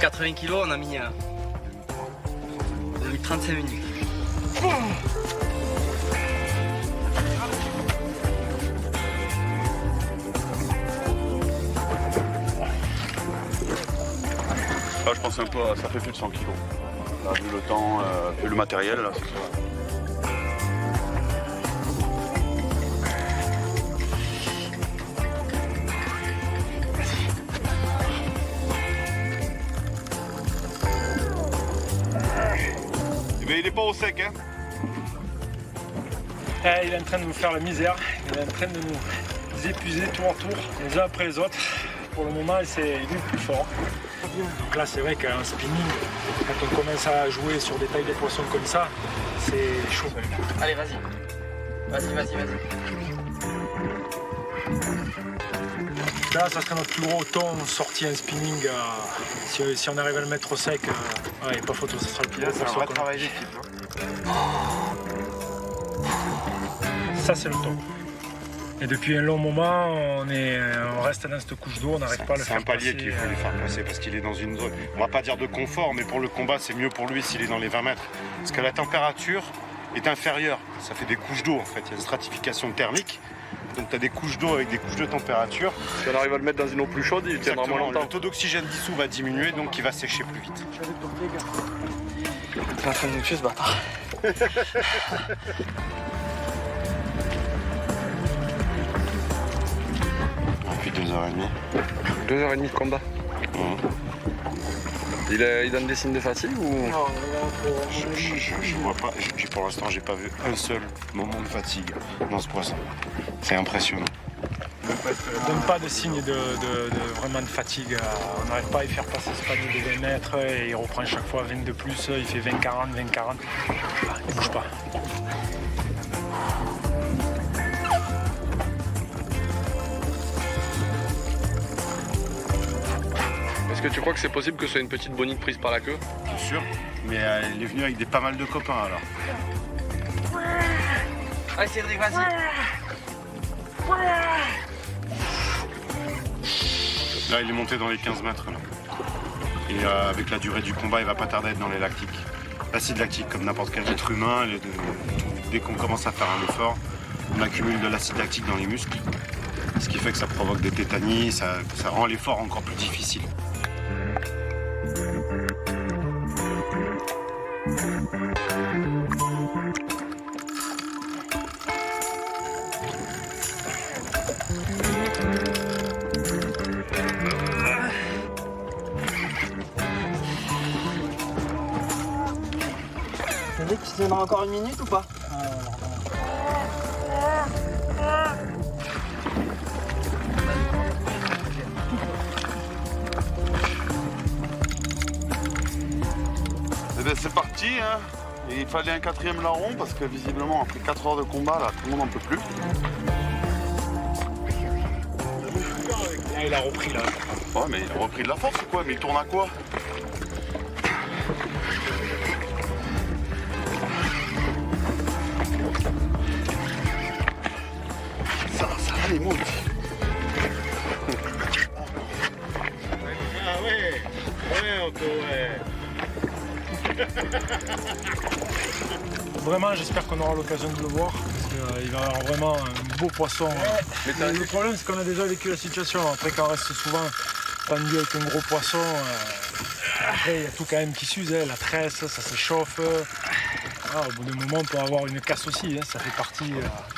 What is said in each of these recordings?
80 kg, on a mis 35 minutes. Là, je pense un peu, ça fait plus de 100 kg. Là, vu le temps et le matériel, là, c'est ça. Mais il est pas au sec, hein. Il est en train de nous faire la misère, il est en train de nous épuiser tour à tour, les uns après les autres. Pour le moment, c'est lui le plus fort. Donc là, c'est vrai qu'en spinning, quand on commence à jouer sur des tailles de poissons comme ça, c'est chaud. Allez, vas-y. Vas-y. Là, ça serait notre plus gros ton sorti en spinning. Si on arrive à le mettre au sec, il n'y a pas photo, ça sera le plus gros. On va travailler l'équipe. Ça, c'est le ton. Et depuis un long moment, on reste dans cette couche d'eau, on n'arrive pas à le faire passer. C'est un palier qu'il faut lui faire passer parce qu'il est dans une zone, on va pas dire de confort, mais pour le combat, c'est mieux pour lui s'il est dans les 20 mètres. Parce que la température est inférieure. Ça fait des couches d'eau en fait. Il y a une stratification thermique. Donc tu as des couches d'eau avec des couches de température. Si on arrive à le mettre dans une eau plus chaude, il tiendra moins longtemps. Le taux d'oxygène dissous va diminuer, donc il va sécher plus vite. T'es en train de nous tuer ce bâtard. Depuis 2h30. 2h30 de combat. Il donne des signes de fatigue ou... Non, Je vois pas, pour l'instant j'ai pas vu un seul moment de fatigue dans ce poisson. C'est impressionnant. Il ne donne pas de signe vraiment de fatigue. On n'arrive pas à y faire passer ce panier de 20 mètres et il reprend chaque fois 20 de plus. Il fait 20-40, 20-40. Il ne bouge pas. Est-ce que tu crois que c'est possible que ce soit une petite bonite prise par la queue? Bien sûr, mais elle est venue avec pas mal de copains alors. Allez Cédric, vas-y. Là, il est monté dans les 15 mètres. Là. Et avec la durée du combat, il va pas tarder à être dans les lactiques. L'acide lactique, comme n'importe quel être humain, dès qu'on commence à faire un effort, on accumule de l'acide lactique dans les muscles. Ce qui fait que ça provoque des tétanies, ça rend l'effort encore plus difficile. Cédric, tu tiendras encore une minute ou pas? Eh bien, c'est parti, hein. Et il fallait un 4e larron parce que visiblement après 4 heures de combat, là, tout le monde n'en peut plus. Là, il a repris là. Ouais, mais il a repris de la force ou quoi? Mais il tourne à quoi? Ça va les monte. Ah ouais, ouais. Vraiment, j'espère qu'on aura l'occasion de le voir. Parce qu'il va avoir vraiment un beau poisson. Mais le problème, c'est qu'on a déjà vécu la situation. Après, quand on reste souvent pendu avec un gros poisson, après, il y a tout quand même qui s'use. La tresse, ça s'échauffe. Au bout d'un moment, on peut avoir une casse aussi. Ça fait partie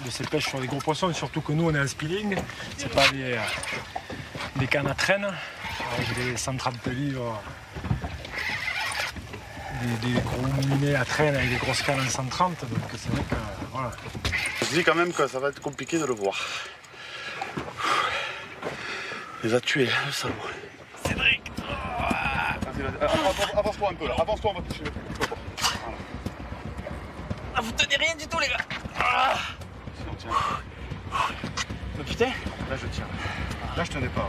de ces pêches sur les gros poissons. Et surtout que nous, on est en spinning. C'est pas des cannes à traîne avec des 130 livres. Des gros minets à traîne avec des grosses cannes en 130, donc c'est vrai que voilà. Je dis quand même que ça va être compliqué de le voir. Il va tuer le salaud. Cédric. Vas-y, avance-toi un peu là, avance-toi, on va toucher le truc. Ah, vous tenez rien du tout les gars. Tiens. Mais putain. Là je tiens. Là je tenais pas.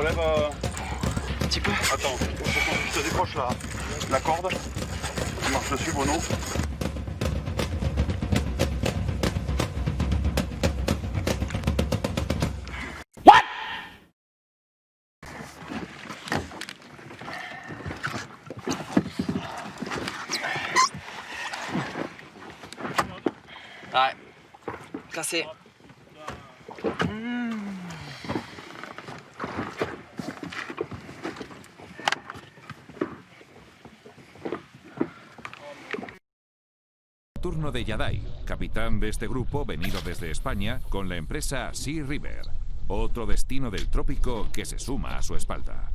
Enlève. Un petit peu. Attends, je te décroche la corde. Tu marches dessus, Bruno. Ouais. Cassé. Turno de Yadai, capitán de este grupo venido desde España con la empresa Sea River, otro destino del trópico que se suma a su espalda.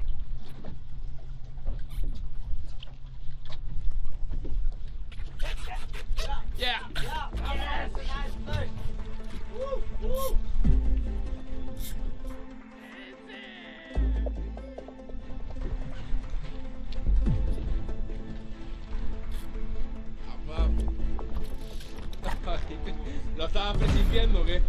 ¿Lo estabas presintiendo o qué?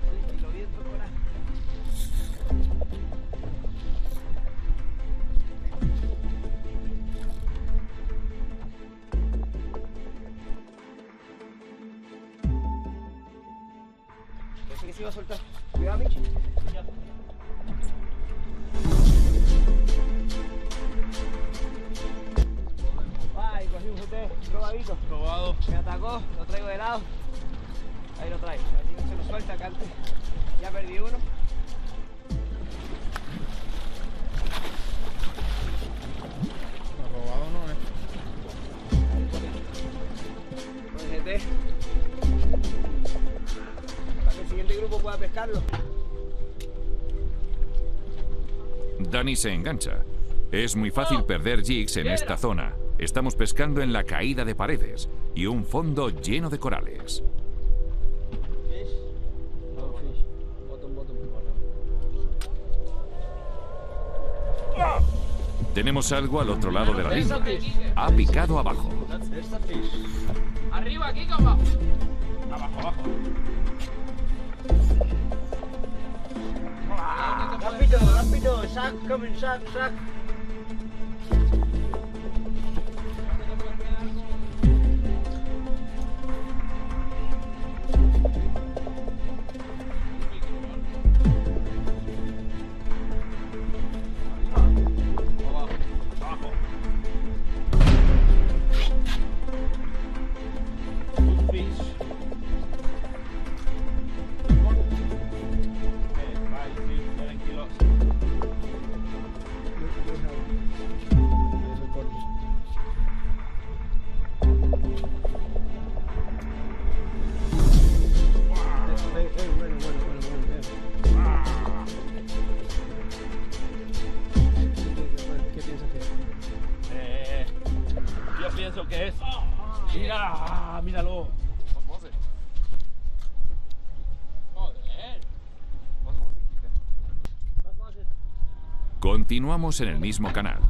Pensé que se iba a soltar. Cuidado, Michi. Ay, cogí un GT robadito. Probado. Me atacó, lo traigo de lado. Ahí lo traigo. A ver si no se lo suelta, que antes ya perdí uno. Robado no es. Con el GT. Para que el siguiente grupo pueda pescarlo. Dani se engancha. Es muy fácil perder jigs en esta zona. Estamos pescando en la caída de paredes y un fondo lleno de corales. Tenemos algo al otro lado de la línea. Ha picado abajo. Arriba, aquí abajo. Rápido, rápido. Sac, coming, sac. Yo pienso que es. Mira, míralo. Continuamos en el mismo canal.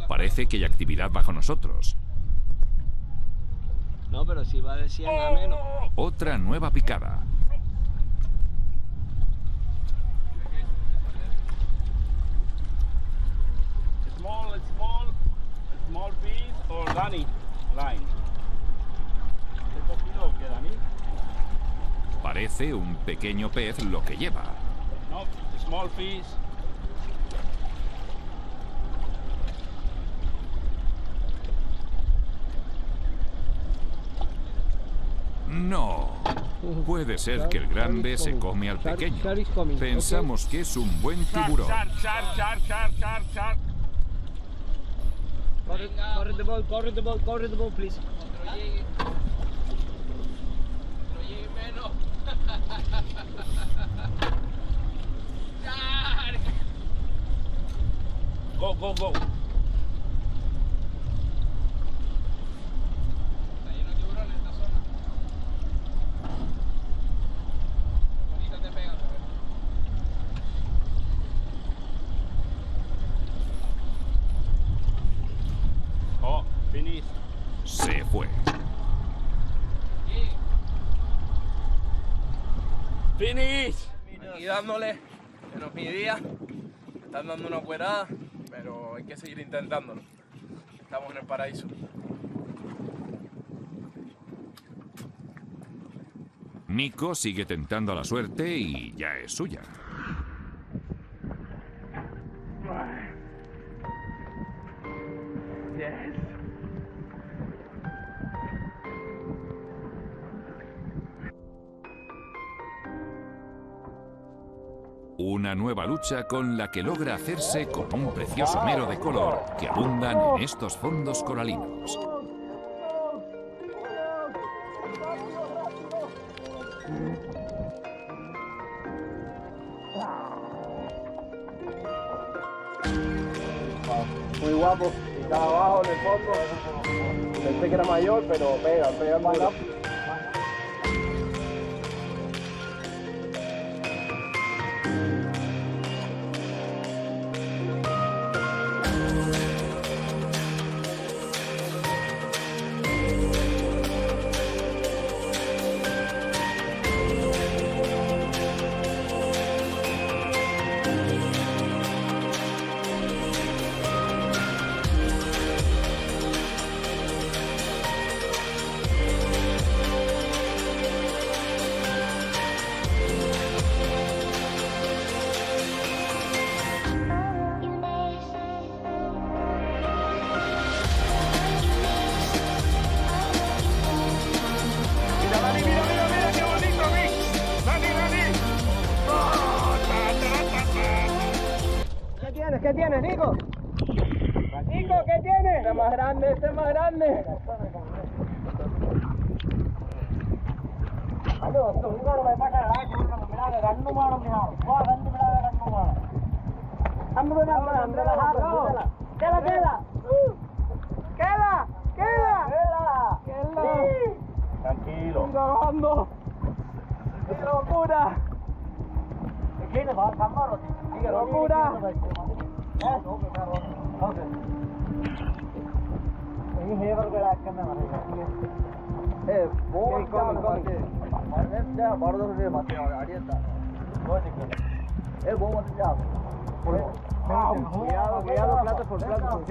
Parece que hay actividad bajo nosotros. No, pero si va de 100 a menos. Otra nueva picada. Small piece or Dani line. ¿He cogido o qué, Dani? Parece un pequeño pez lo que lleva. No, small fish. No. Puede ser que el grande se come al pequeño. Pensamos que es un buen tiburón. Shark. Corre the ball, please. Go. Está lleno de tiburones esta zona. Ahorita te pegan, ¿sabes? Oh, finish. Se fue. Finish. Aquí dándole, que nos midía. Me están dando una cuerada. hay que seguir intentándolo. Estamos en el paraíso. Nico sigue tentando a la suerte y ya es suya. Una nueva lucha con la que logra hacerse con un precioso mero de color que abundan en estos fondos coralinos. Muy guapo, estaba abajo en el fondo. Pensé que era mayor, pero pega más rápido. ¿Qué tienes, Nico? Nico, ¿qué tienes? Este es más grande, este es más grande. Tranquilo. Grabando. ¡Qué locura! ¡Qué locura! Cuidado, plato por plato.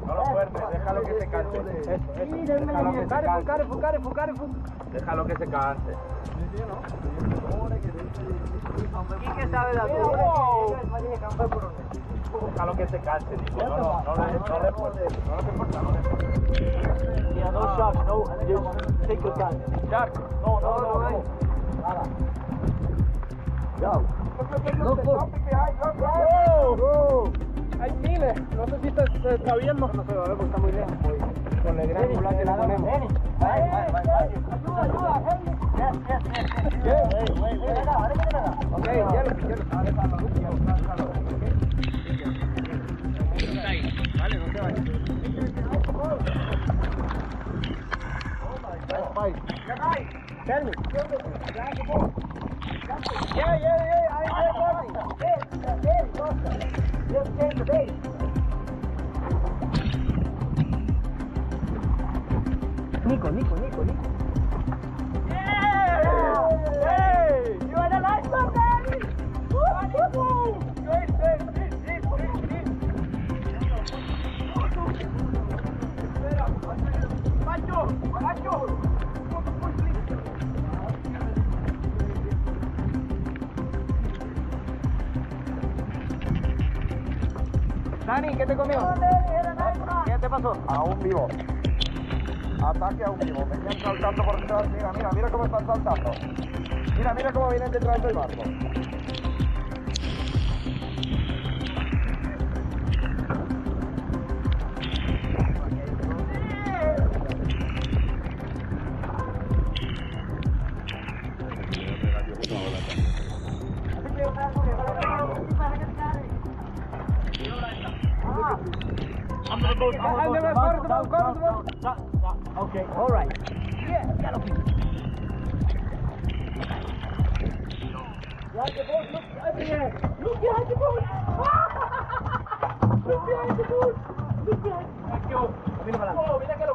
No lo fuertes, déjalo que se canse. Déjalo que se canse. Déjalo que se canse. ¿Y qué sabe de atún? Déjalo que se canse, Nico. No le fuertes. No te importa, no le fuertes. Yeah, no shark, no, just take your time. Shark. No. Nada. Hay miles, no sé si se está viendo. No se va a ver porque está muy lejos. Con el gran angular que le ponemos. Ayuda, ok, vale, no se vaya. Tell me. Yeah, I got it. Just change the base. Nico. Yeah! Hey! You had a nice one, Daddy! Woo! Macho! Dani, ¿qué te comió? ¿Qué te pasó? Aún vivo. Ataque aún vivo. Venían saltando por detrás. Mira cómo están saltando. Mira cómo vienen detrás del barco. Okay, all right. Yeah, gotta be. Like the boat, look at the end. Look behind the boat. Look behind the boat. Look behind. Thank you. Mira que lo